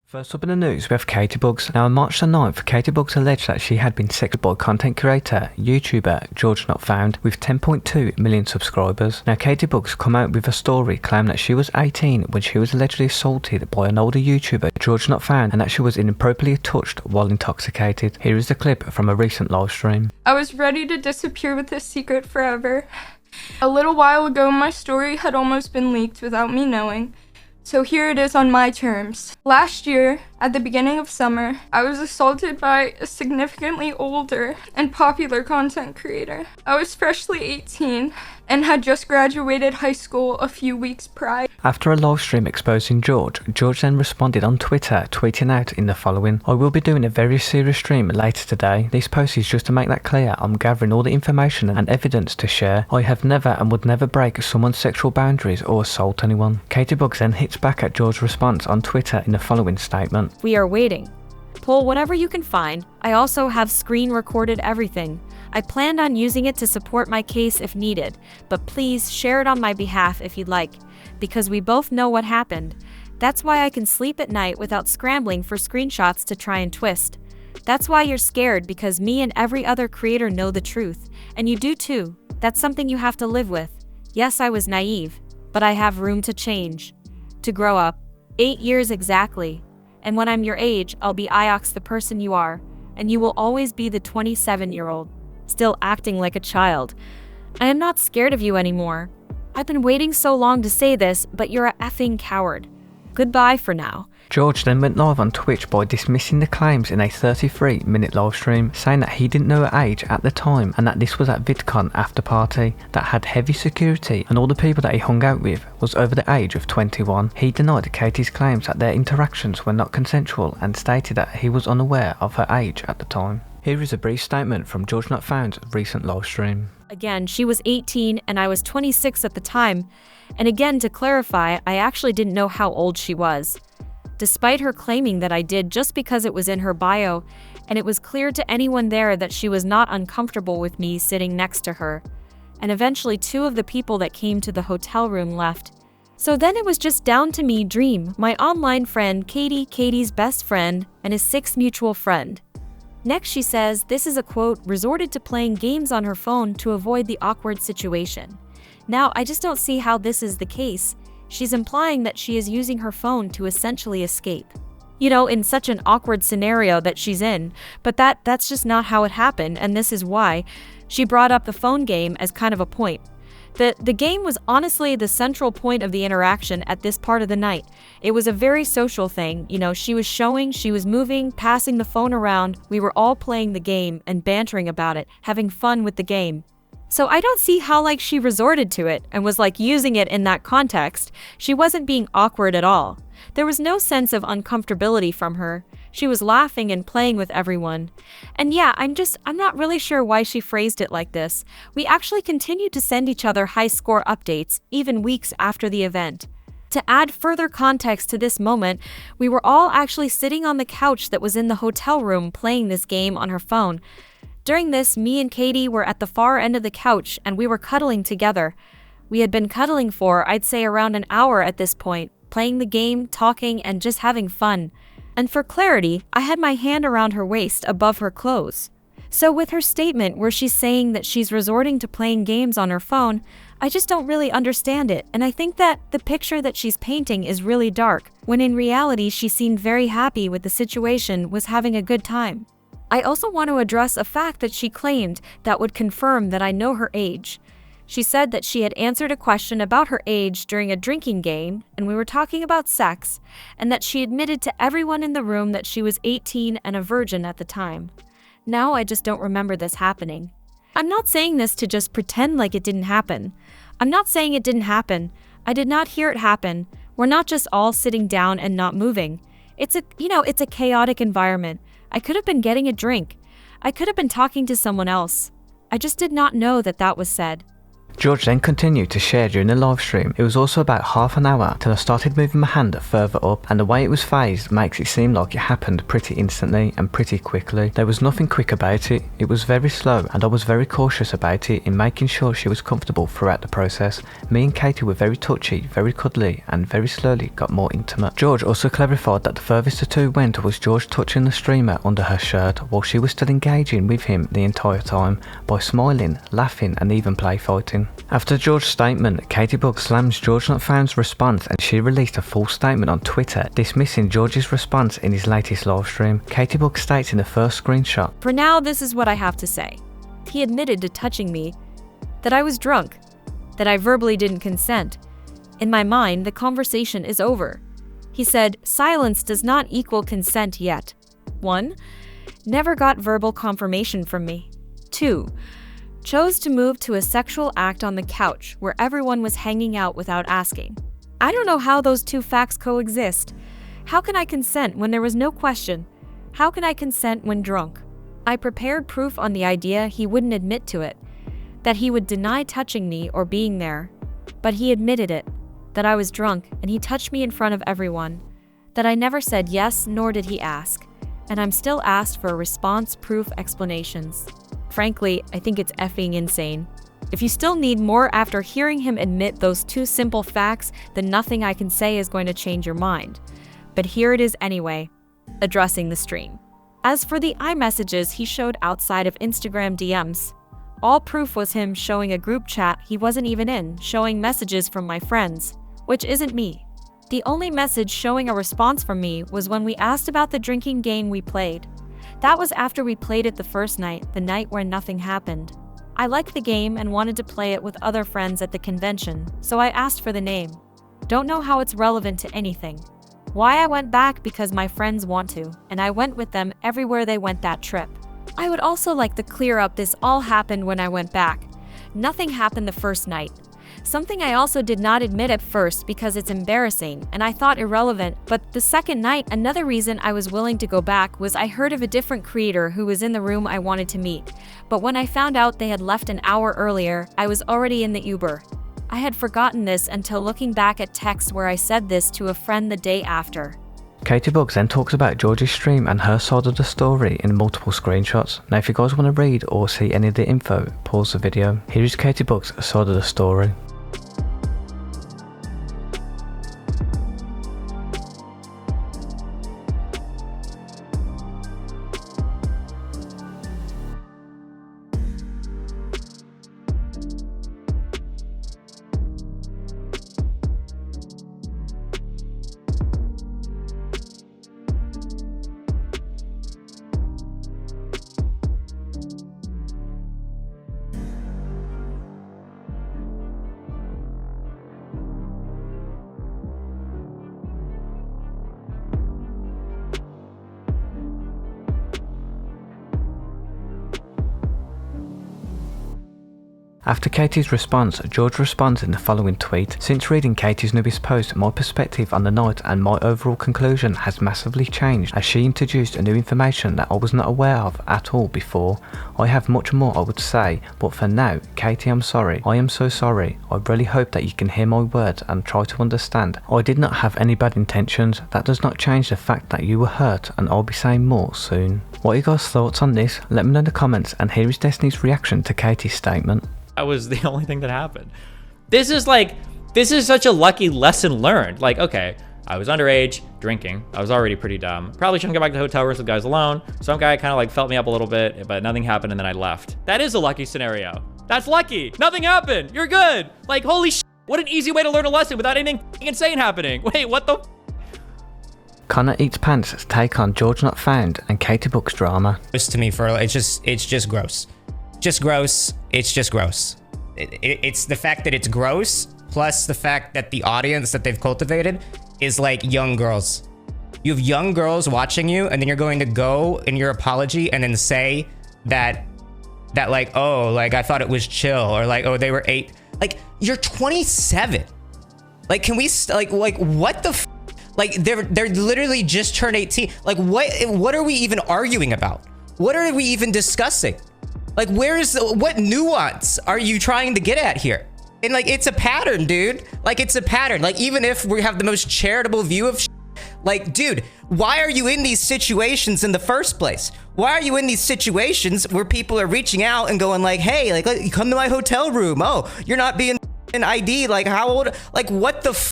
First up in the news, we have Caitibugzz. Now on March the 9th, Caitibugzz alleged that she had been sexted by content creator, YouTuber GeorgeNotFound with 10.2 million subscribers. Now Caitibugzz come out with a story claiming that she was 18 when she was allegedly assaulted by an older YouTuber, GeorgeNotFound, and that she was inappropriately touched while intoxicated. Here is the clip from a recent live stream. I was ready to disappear with this secret forever. A little while ago, my story had almost been leaked without me knowing. So here it is on my terms. Last year, at the beginning of summer, I was assaulted by a significantly older and popular content creator. I was freshly 18 and had just graduated high school a few weeks prior. After a live stream exposing George then responded on Twitter, tweeting out in the following: "I will be doing a very serious stream later today. This post is just to make that clear. I'm gathering all the information and evidence to share. I have never and would never break someone's sexual boundaries or assault anyone." Caitibugzz then hits back at George's response on Twitter in the following statement: "We are waiting. Pull whatever you can find. I also have screen recorded everything. I planned on using it to support my case if needed, but please share it on my behalf if you'd like, because we both know what happened. That's why I can sleep at night without scrambling for screenshots to try and twist. That's why you're scared, because me and every other creator know the truth, and you do too. That's something you have to live with. Yes, I was naive, but I have room to change, to grow up. 8 years exactly. And when I'm your age, I'll be Iox, the person you are, and you will always be the 27-year-old, still acting like a child. I am not scared of you anymore. I've been waiting so long to say this, but you're a effing coward. Goodbye for now." George then went live on Twitch by dismissing the claims in a 33-minute live stream, saying that he didn't know her age at the time and that this was at VidCon after party that had heavy security and all the people that he hung out with was over the age of 21. He denied Katie's claims that their interactions were not consensual and stated that he was unaware of her age at the time. Here is a brief statement from GeorgeNotFound's recent live stream. Again, she was 18 and I was 26 at the time. And again, to clarify, I actually didn't know how old she was, despite her claiming that I did just because it was in her bio, and it was clear to anyone there that she was not uncomfortable with me sitting next to her. And eventually 2 of the people that came to the hotel room left. So then it was just down to me, Dream, my online friend, Katie's best friend, and his 6th mutual friend. Next she says this is a quote, resorted to playing games on her phone to avoid the awkward situation. Now, I just don't see how this is the case. She's implying that she is using her phone to essentially escape. You know, in such an awkward scenario that she's in, but that's just not how it happened, and this is why. She brought up the phone game as kind of a point. The game was honestly the central point of the interaction at this part of the night. It was a very social thing, you know, she was showing, she was moving, passing the phone around, we were all playing the game and bantering about it, having fun with the game. So I don't see how she resorted to it and was using it in that context. She wasn't being awkward at all. There was no sense of uncomfortability from her. She was laughing and playing with everyone. And yeah, I'm not really sure why she phrased it like this. We actually continued to send each other high score updates, even weeks after the event. To add further context to this moment, we were all actually sitting on the couch that was in the hotel room playing this game on her phone. During this, me and Katie were at the far end of the couch and we were cuddling together. We had been cuddling for, I'd say, around an hour at this point, playing the game, talking, and just having fun. And for clarity, I had my hand around her waist above her clothes. So with her statement where she's saying that she's resorting to playing games on her phone, I just don't really understand it, and I think that the picture that she's painting is really dark, when in reality she seemed very happy with the situation, was having a good time. I also want to address a fact that she claimed that would confirm that I know her age. She said that she had answered a question about her age during a drinking game, and we were talking about sex, and that she admitted to everyone in the room that she was 18 and a virgin at the time. Now I just don't remember this happening. I'm not saying this to just pretend like it didn't happen. I'm not saying it didn't happen. I did not hear it happen. We're not just all sitting down and not moving. It's a chaotic environment. I could have been getting a drink. I could have been talking to someone else. I just did not know that was said. George then continued to share during the live stream. It was also about half an hour till I started moving my hand further up, and the way it was phased makes it seem like it happened pretty instantly and pretty quickly. There was nothing quick about it. It was very slow, and I was very cautious about it in making sure she was comfortable throughout the process. Me and Katie were very touchy, very cuddly, and very slowly got more intimate. George also clarified that the furthest the two went was George touching the streamer under her shirt while she was still engaging with him the entire time by smiling, laughing, and even play fighting. After George's statement, Caitibugzz slams GeorgeNotFound's response, and she released a full statement on Twitter dismissing George's response in his latest livestream. Caitibugzz states in the first screenshot, For now, this is what I have to say. He admitted to touching me, that I was drunk, that I verbally didn't consent. In my mind, the conversation is over. He said, silence does not equal consent yet. 1. Never got verbal confirmation from me. 2. Chose to move to a sexual act on the couch where everyone was hanging out without asking. I don't know how those two facts coexist. How can I consent when there was no question? How can I consent when drunk? I prepared proof on the idea he wouldn't admit to it, that he would deny touching me or being there. But he admitted it, that I was drunk and he touched me in front of everyone, that I never said yes nor did he ask, and I'm still asked for response proof explanations. Frankly, I think it's effing insane. If you still need more after hearing him admit those two simple facts, then nothing I can say is going to change your mind. But here it is anyway, addressing the stream. As for the iMessages he showed outside of Instagram DMs, all proof was him showing a group chat he wasn't even in, showing messages from my friends, which isn't me. The only message showing a response from me was when we asked about the drinking game we played. That was after we played it the first night, the night where nothing happened. I liked the game and wanted to play it with other friends at the convention, so I asked for the name. Don't know how it's relevant to anything. Why I went back because my friends want to, and I went with them everywhere they went that trip. I would also like to clear up this all happened when I went back. Nothing happened the first night. Something I also did not admit at first because it's embarrassing and I thought irrelevant, but the second night, another reason I was willing to go back was I heard of a different creator who was in the room I wanted to meet. But when I found out they had left an hour earlier, I was already in the Uber. I had forgotten this until looking back at texts where I said this to a friend the day after. Caitibugzz then talks about George's stream and her side of the story in multiple screenshots. Now if you guys want to read or see any of the info, pause the video. Here is Caitibugzz' side of the story. After Katie's response, George responds in the following tweet. Since reading Katie's newest post, my perspective on the night and my overall conclusion has massively changed as she introduced new information that I was not aware of at all before. I have much more I would say, but for now, Katie, I'm sorry. I am so sorry. I really hope that you can hear my words and try to understand. I did not have any bad intentions. That does not change the fact that you were hurt, and I'll be saying more soon. What are you guys' thoughts on this? Let me know in the comments, and here is Destiny's reaction to Katie's statement. That was the only thing that happened. This is such a lucky lesson learned. Like, okay, I was underage, drinking. I was already pretty dumb. Probably shouldn't go back to the hotel room with the guys alone. Some guy kind of like felt me up a little bit, but nothing happened and then I left. That is a lucky scenario. That's lucky. Nothing happened. You're good. Like, holy shit. What an easy way to learn a lesson without anything insane happening. Wait, what the? ConnorEatsPants' take on GeorgeNotFound and Caitibugzz drama. To me, it's just gross. Just gross. It's just gross. It's the fact that it's gross, plus the fact that the audience that they've cultivated is like young girls. You have young girls watching you, and then you're going to go in your apology and then say that like, oh, like I thought it was chill, or like, oh, they were 8. Like, you're 27. Like, can we like what the like they're literally just turned 18. Like, what are we even arguing about? What are we even discussing? Like, what nuance are you trying to get at here? And like, it's a pattern, dude. Like, it's a pattern. Like, even if we have the most charitable view of like, dude, why are you in these situations in the first place? Why are you in these situations where people are reaching out and going like, hey, like, come to my hotel room. Oh, you're not being an ID. Like, how old? Like, what the f?